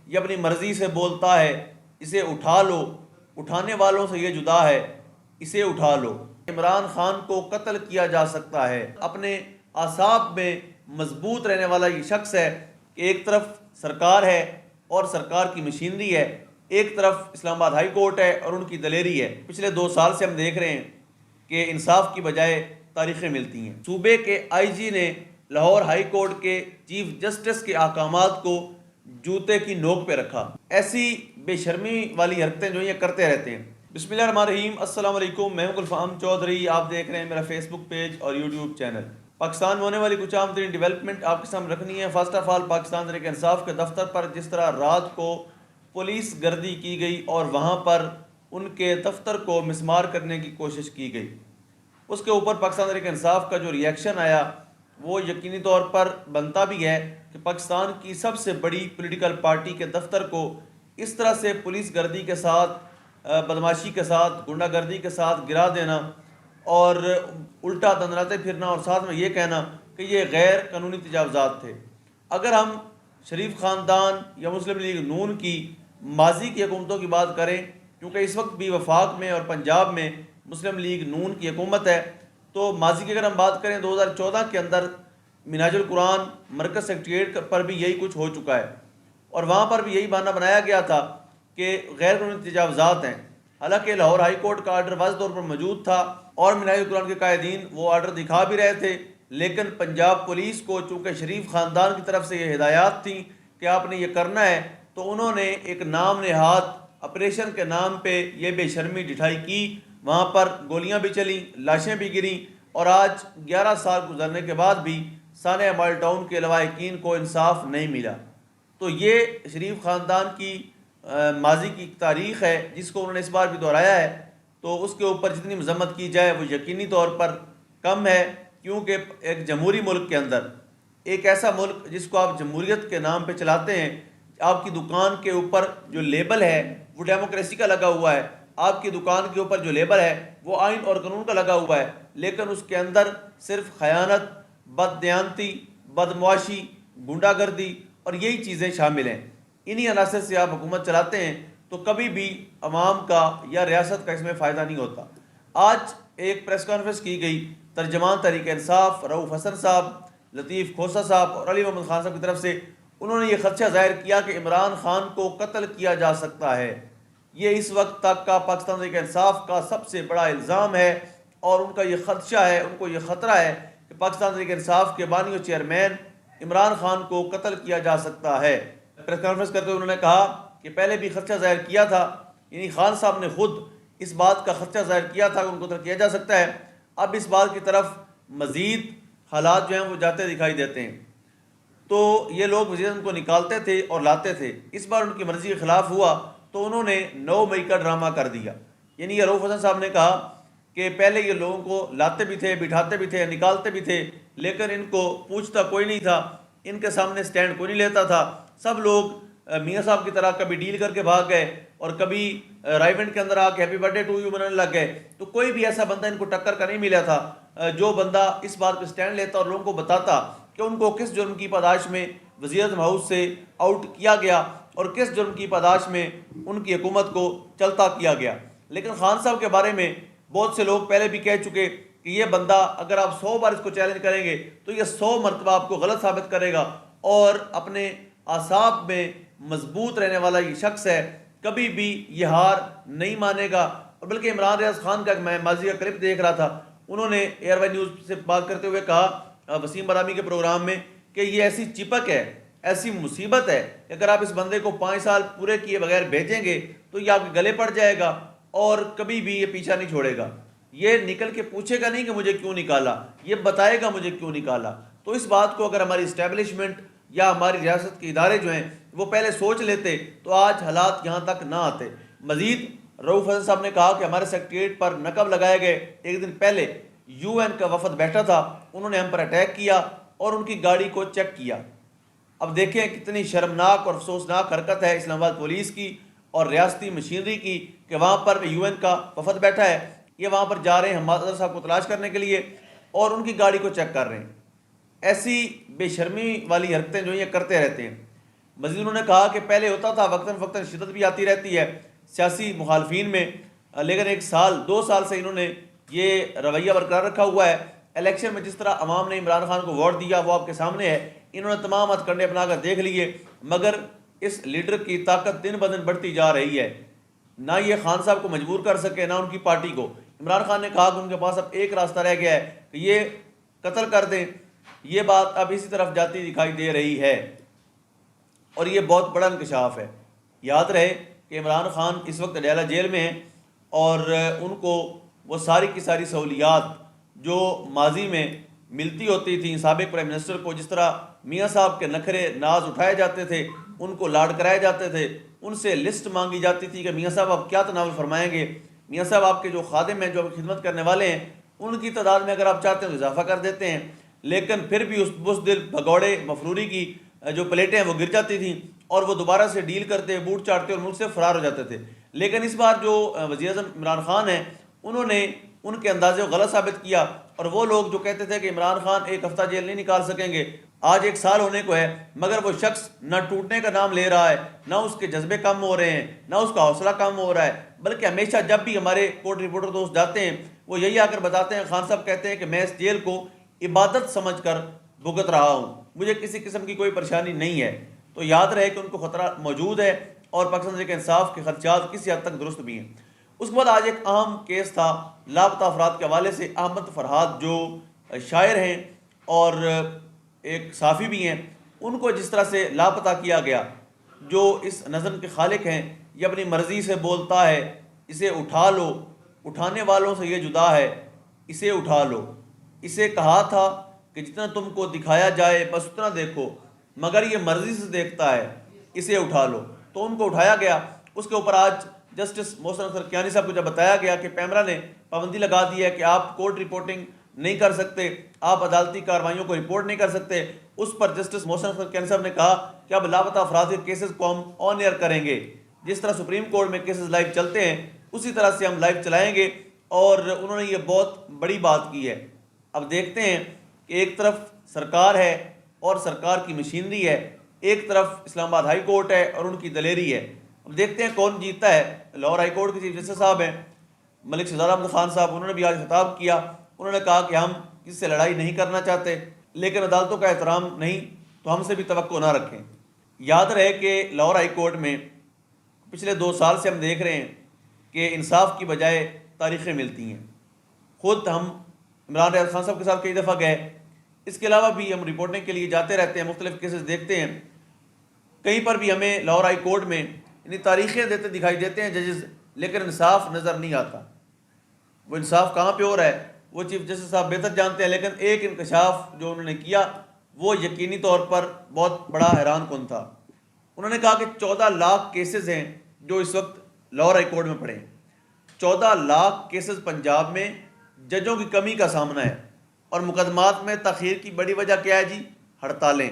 یہ اپنی مرضی سے بولتا ہے، اسے اٹھا لو، اٹھانے والوں سے یہ جدا ہے، اسے اٹھا لو۔ عمران خان کو قتل کیا جا سکتا ہے۔ اپنے اعصاب میں مضبوط رہنے والا یہ شخص ہے کہ ایک طرف سرکار ہے اور سرکار کی مشینری ہے، ایک طرف اسلام آباد ہائی کورٹ ہے اور ان کی دلیری ہے۔ پچھلے 2 سال سے ہم دیکھ رہے ہیں کہ انصاف کی بجائے تاریخیں ملتی ہیں۔ صوبے کے آئی جی نے لاہور ہائی کورٹ کے چیف جسٹس کے احکامات کو جوتے کی نوک پہ رکھا۔ ایسی بے شرمی والی حرکتیں جو یہ کرتے رہتے ہیں۔ بسم اللہ الرحمن الرحیم، السلام علیکم، میں ہوں گلفام چودھری، آپ دیکھ رہے ہیں میرا فیس بک پیج اور یوٹیوب چینل۔ پاکستان میں ہونے والی کچھ عام ترین ڈیولپمنٹ آپ کے سامنے رکھنی ہے۔ First of all, Pakistan Tehreek Insaf کے دفتر پر جس طرح رات کو پولیس گردی کی گئی اور وہاں پر ان کے دفتر کو مسمار کرنے کی کوشش کی گئی، اس کے اوپر پاکستان تحریک انصاف کا جو ریئیکشن آیا وہ یقینی طور پر بنتا بھی ہے کہ پاکستان کی سب سے بڑی پولیٹیکل پارٹی کے دفتر کو اس طرح سے پولیس گردی کے ساتھ، بدماشی کے ساتھ، گنڈا گردی کے ساتھ گرا دینا اور الٹا دندناتے پھرنا اور ساتھ میں یہ کہنا کہ یہ غیر قانونی تجاوزات تھے۔ اگر ہم شریف خاندان یا مسلم لیگ نون کی ماضی کی حکومتوں کی بات کریں، کیونکہ اس وقت بھی وفاق میں اور پنجاب میں مسلم لیگ نون کی حکومت ہے، تو ماضی کی اگر ہم بات کریں 2014 کے اندر منہاج القرآن مرکز سیکریٹریٹ پر بھی یہی کچھ ہو چکا ہے اور وہاں پر بھی یہی بہانہ بنایا گیا تھا کہ غیر قانونی تجاوزات ہیں۔ حالانکہ لاہور ہائی کورٹ کا آرڈر واضح طور پر موجود تھا اور منہاج القرآن کے قائدین وہ آرڈر دکھا بھی رہے تھے، لیکن پنجاب پولیس کو چونکہ شریف خاندان کی طرف سے یہ ہدایات تھیں کہ آپ نے یہ کرنا ہے، تو انہوں نے ایک نام نہاد آپریشن کے نام پہ یہ بے شرمی ڈٹھائی کی۔ وہاں پر گولیاں بھی چلیں، لاشیں بھی گریں اور آج 11 سال گزرنے کے بعد بھی سانحہ مال ٹاؤن کے لواحقین کو انصاف نہیں ملا۔ تو یہ شریف خاندان کی ماضی کی تاریخ ہے جس کو انہوں نے اس بار بھی دہرایا ہے، تو اس کے اوپر جتنی مذمت کی جائے وہ یقینی طور پر کم ہے، کیونکہ ایک جمہوری ملک کے اندر، ایک ایسا ملک جس کو آپ جمہوریت کے نام پہ چلاتے ہیں، آپ کی دکان کے اوپر جو لیبل ہے وہ ڈیموکریسی کا لگا ہوا ہے، آپ کی دکان کے اوپر جو لیبل ہے وہ آئین اور قانون کا لگا ہوا ہے، لیکن اس کے اندر صرف خیانت، بددیانتی، بدمعاشی، گنڈا گردی اور یہی چیزیں شامل ہیں۔ انہی عناصر سے آپ حکومت چلاتے ہیں تو کبھی بھی عوام کا یا ریاست کا اس میں فائدہ نہیں ہوتا۔ آج ایک پریس کانفرنس کی گئی ترجمان تحریک انصاف رؤوف حسن صاحب، لطیف کھوسہ صاحب اور علی محمد خان صاحب کی طرف سے انہوں نے یہ خدشہ ظاہر کیا کہ عمران خان کو قتل کیا جا سکتا ہے۔ یہ اس وقت تک کا پاکستان تحریک انصاف کا سب سے بڑا الزام ہے اور ان کا یہ خدشہ ہے، ان کو یہ خطرہ ہے کہ پاکستان تحریک انصاف کے بانی و چیئرمین عمران خان کو قتل کیا جا سکتا ہے۔ پریس کانفرنس کرتے ہوئے انہوں نے کہا کہ پہلے بھی خدشہ ظاہر کیا تھا، یعنی خان صاحب نے خود اس بات کا خدشہ ظاہر کیا تھا کہ ان کو قتل کیا جا سکتا ہے۔ اب اس بات کی طرف مزید حالات جو ہیں وہ جاتے دکھائی دیتے ہیں، تو یہ لوگ مزید ان کو نکالتے تھے اور لاتے تھے۔ اس بار ان کی مرضی کے خلاف ہوا تو انہوں نے 9 مئی کا ڈرامہ کر دیا۔ یعنی یہ رؤوف حسن صاحب نے کہا کہ پہلے یہ لوگوں کو لاتے بھی تھے، بٹھاتے بھی تھے، نکالتے بھی تھے، لیکن ان کو پوچھتا کوئی نہیں تھا، ان کے سامنے سٹینڈ کوئی نہیں لیتا تھا۔ سب لوگ میاں صاحب کی طرح کبھی ڈیل کر کے بھاگ گئے اور کبھی رائیونٹ کے اندر آ کے happy birthday to you منانے لگ گئے، تو کوئی بھی ایسا بندہ ان کو ٹکر کا نہیں ملا تھا جو بندہ اس بات پہ سٹینڈ لیتا اور لوگوں کو بتاتا کہ ان کو کس جرم کی پاداش میں وزیر اعظم ہاؤس سے آؤٹ کیا گیا اور کس جرم کی پاداش میں ان کی حکومت کو چلتا کیا گیا۔ لیکن خان صاحب کے بارے میں بہت سے لوگ پہلے بھی کہہ چکے کہ یہ بندہ اگر آپ 100 بار اس کو چیلنج کریں گے تو یہ 100 مرتبہ آپ کو غلط ثابت کرے گا، اور اپنے اعصاب میں مضبوط رہنے والا یہ شخص ہے، کبھی بھی یہ ہار نہیں مانے گا۔ اور بلکہ عمران ریاض خان کا میں ماضی کا کلپ دیکھ رہا تھا، انہوں نے ایئر وائی نیوز سے بات کرتے ہوئے کہا وسیم برامی کے پروگرام میں کہ یہ ایسی چپک ہے، ایسی مصیبت ہے کہ اگر آپ اس بندے کو 5 سال پورے کیے بغیر بھیجیں گے تو یہ آپ کے گلے پڑ جائے گا اور کبھی بھی یہ پیچھا نہیں چھوڑے گا۔ یہ نکل کے پوچھے گا نہیں کہ مجھے کیوں نکالا، یہ بتائے گا مجھے کیوں نکالا۔ تو اس بات کو اگر ہماری اسٹیبلشمنٹ یا ہماری ریاست کے ادارے جو ہیں وہ پہلے سوچ لیتے تو آج حالات یہاں تک نہ آتے۔ مزید رؤوف حسن صاحب نے کہا کہ ہمارے سیکریٹریٹ پر نقب لگائے گئے ایک دن پہلے یو این کا وفد بیٹھا تھا، انہوں نے ہم پر اٹیک کیا اور ان کی گاڑی کو چیک کیا۔ اب دیکھیں کتنی شرمناک اور افسوسناک حرکت ہے اسلام آباد پولیس کی اور ریاستی مشینری کی کہ وہاں پر یو این کا وفد بیٹھا ہے، یہ وہاں پر جا رہے ہیں حماد صاحب کو تلاش کرنے کے لیے اور ان کی گاڑی کو چیک کر رہے ہیں۔ ایسی بے شرمی والی حرکتیں جو یہ کرتے رہتے ہیں۔ مزید انہوں نے کہا کہ پہلے ہوتا تھا وقتاً فوقتاً شدت بھی آتی رہتی ہے سیاسی مخالفین میں، لیکن 1 2 سال سے انہوں نے یہ رویہ برقرار رکھا ہوا ہے۔ الیکشن میں جس طرح عوام نے عمران خان کو ووٹ دیا وہ آپ کے سامنے ہے، انہوں نے تمام ہتھ کنڈے اپنا کر دیکھ لیے، مگر اس لیڈر کی طاقت دن بدن بڑھتی جا رہی ہے، نہ یہ خان صاحب کو مجبور کر سکے نہ ان کی پارٹی کو۔ عمران خان نے کہا کہ ان کے پاس اب ایک راستہ رہ گیا ہے کہ یہ قتل کر دیں، یہ بات اب اسی طرف جاتی دکھائی دے رہی ہے اور یہ بہت بڑا انکشاف ہے۔ یاد رہے کہ عمران خان اس وقت اڈیالہ جیل میں ہیں اور ان کو وہ ساری کی ساری سہولیات جو ماضی میں ملتی ہوتی تھیں سابق پرائم منسٹر کو، جس طرح میاں صاحب کے نخرے ناز اٹھائے جاتے تھے، ان کو لاڈ کرائے جاتے تھے، ان سے لسٹ مانگی جاتی تھی کہ میاں صاحب آپ کیا تناول فرمائیں گے، میاں صاحب آپ کے جو خادم ہیں جو آپ کی خدمت کرنے والے ہیں ان کی تعداد میں اگر آپ چاہتے ہیں تو اضافہ کر دیتے ہیں، لیکن پھر بھی اس بزدل بھگوڑے مفروری کی جو پلیٹیں ہیں وہ گر جاتی تھیں اور وہ دوبارہ سے ڈیل کرتے، بوٹ چاٹتے اور ملک سے فرار ہو جاتے تھے۔ لیکن اس بار جو وزیر اعظم عمران خان ہیں انہوں نے ان کے اندازے کو غلط ثابت کیا، اور وہ لوگ جو کہتے تھے کہ عمران خان ایک ہفتہ جیل نہیں نکال سکیں گے، آج 1 سال ہونے کو ہے مگر وہ شخص نہ ٹوٹنے کا نام لے رہا ہے، نہ اس کے جذبے کم ہو رہے ہیں، نہ اس کا حوصلہ کم ہو رہا ہے، بلکہ ہمیشہ جب بھی ہمارے کورٹ رپورٹر دوست جاتے ہیں وہ یہی آ کر بتاتے ہیں، خان صاحب کہتے ہیں کہ میں اس جیل کو عبادت سمجھ کر بھگت رہا ہوں، مجھے کسی قسم کی کوئی پریشانی نہیں ہے۔ تو یاد رہے کہ ان کو خطرہ موجود ہے اور پاکستان تحریک انصاف کے خدشات کسی حد تک درست بھی ہیں۔ اس کے بعد آج ایک اہم کیس تھا لاپتہ افراد کے حوالے سے۔ احمد فرحات جو شاعر ہیں اور ایک صحافی بھی ہیں، ان کو جس طرح سے لاپتہ کیا گیا، جو اس نظم کے خالق ہیں، یہ اپنی مرضی سے بولتا ہے، اسے اٹھا لو، اٹھانے والوں سے یہ جدا ہے، اسے اٹھا لو، اسے کہا تھا کہ جتنا تم کو دکھایا جائے بس اتنا دیکھو، مگر یہ مرضی سے دیکھتا ہے، اسے اٹھا لو۔ تو ان کو اٹھایا گیا۔ اس کے اوپر آج جسٹس محسن اختر کیانی صاحب کو جب بتایا گیا کہ پیمرا نے پابندی لگا دی ہے کہ آپ کورٹ رپورٹنگ نہیں کر سکتے، آپ عدالتی کارروائیوں کو رپورٹ نہیں کر سکتے، اس پر جسٹس محسن اختر کیانی صاحب نے کہا کہ اب لاپتہ افراد کے کیسز کو ہم آن ایئر کریں گے، جس طرح سپریم کورٹ میں کیسز لائیو چلتے ہیں اسی طرح سے ہم لائیو چلائیں گے، اور انہوں نے یہ بہت بڑی بات کی ہے۔ اب دیکھتے ہیں کہ ایک طرف سرکار ہے اور سرکار کی مشینری ہے، ایک طرف اسلام آباد ہائی کورٹ ہے اور ان کی دلیری ہے۔ اب دیکھتے ہیں کون جیتتا ہے۔ لاہور ہائی کورٹ کے چیف جسٹس صاحب ہیں ملک شہزاد احمد خان صاحب، انہوں نے بھی آج خطاب کیا، انہوں نے کہا کہ ہم کسی سے لڑائی نہیں کرنا چاہتے، لیکن عدالتوں کا احترام نہیں تو ہم سے بھی توقع نہ رکھیں۔ یاد رہے کہ لاہور ہائی کورٹ میں پچھلے 2 سال سے ہم دیکھ رہے ہیں کہ انصاف کی بجائے تاریخیں ملتی ہیں۔ خود ہم عمران ریاض خان صاحب کے ساتھ کئی دفعہ گئے، اس کے علاوہ بھی ہم رپورٹنگ کے لیے جاتے رہتے ہیں، مختلف کیسز دیکھتے ہیں، کہیں پر بھی ہمیں لاہور ہائی کورٹ میں یعنی تاریخیں دیتے دکھائی دیتے ہیں ججز، لیکن انصاف نظر نہیں آتا۔ وہ انصاف کہاں پہ ہو رہا ہے وہ چیف جسٹس صاحب بہتر جانتے ہیں، لیکن ایک انکشاف جو انہوں نے کیا وہ یقینی طور پر بہت بڑا حیران کن تھا۔ انہوں نے کہا کہ 14 لاکھ کیسز ہیں جو اس وقت لاہور ہائی کورٹ میں پڑے ہیں، 14 لاکھ کیسز پنجاب میں ججوں کی کمی کا سامنا ہے، اور مقدمات میں تاخیر کی بڑی وجہ کیا ہے جی؟ ہڑتالیں۔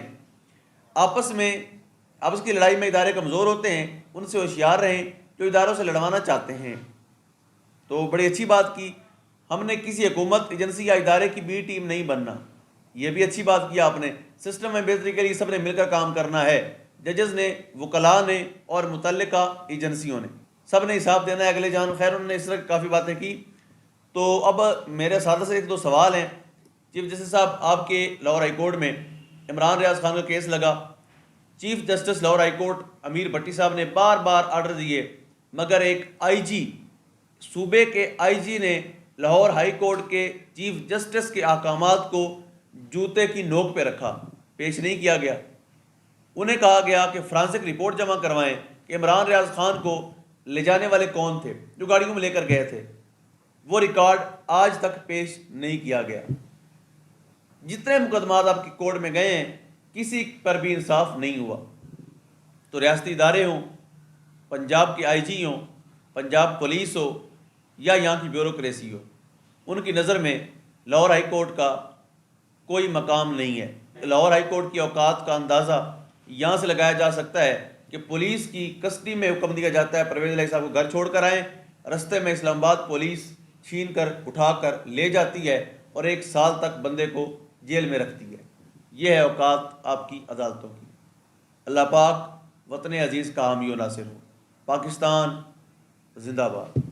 آپس کی لڑائی میں ادارے کمزور ہوتے ہیں، ان سے ہوشیار رہیں جو اداروں سے لڑوانا چاہتے ہیں۔ تو بڑی اچھی بات کی، ہم نے کسی حکومت ایجنسی یا ادارے کی بی ٹیم نہیں بننا، یہ بھی اچھی بات کیا آپ نے۔ سسٹم میں بہتری کے لیے سب نے مل کر کام کرنا ہے، ججز نے، وکلاء نے اور متعلقہ ایجنسیوں نے، سب نے حساب دینا ہے اگلے جان۔ خیر انہوں نے اس طرح کی کافی باتیں کی۔ تو اب میرے ساتھ سے 1 2 سوال ہیں۔ چیف جسٹس صاحب، آپ کے لاہور ہائی کورٹ میں عمران ریاض خان کا کیس لگا، chief justice Lahore high court Amir Bhatti صاحب نے بار بار آرڈر دیے، مگر ایک آئی جی، صوبے کے آئی جی نے لاہور ہائی کورٹ کے چیف جسٹس کے احکامات کو جوتے کی نوک پہ رکھا، پیش نہیں کیا گیا۔ انہیں کہا گیا کہ فرانسک رپورٹ جمع کروائیں کہ عمران ریاض خان کو لے جانے والے کون تھے جو گاڑیوں میں لے کر گئے تھے، وہ ریکارڈ آج تک پیش نہیں کیا گیا۔ جتنے مقدمات آپ کی کورٹ میں گئے ہیں کسی پر بھی انصاف نہیں ہوا۔ تو ریاستی ادارے ہوں، پنجاب کے آئی جی ہوں، پنجاب پولیس ہو یا یہاں کی بیوروکریسی ہو، ان کی نظر میں لاہور ہائی کورٹ کا کوئی مقام نہیں ہے۔ لاہور ہائی کورٹ کی اوقات کا اندازہ یہاں سے لگایا جا سکتا ہے کہ پولیس کی کسٹڈی میں حکم دیا جاتا ہے پرویز الہی صاحب کو گھر چھوڑ کر آئیں، رستے میں اسلام آباد پولیس چھین کر اٹھا کر لے جاتی ہے اور 1 سال تک بندے کو جیل میں رکھتی ہے۔ یہ ہے اوقات آپ کی عدالتوں کی۔ اللہ پاک وطن عزیز کا حامی و ناصر ہو۔ پاکستان زندہ باد۔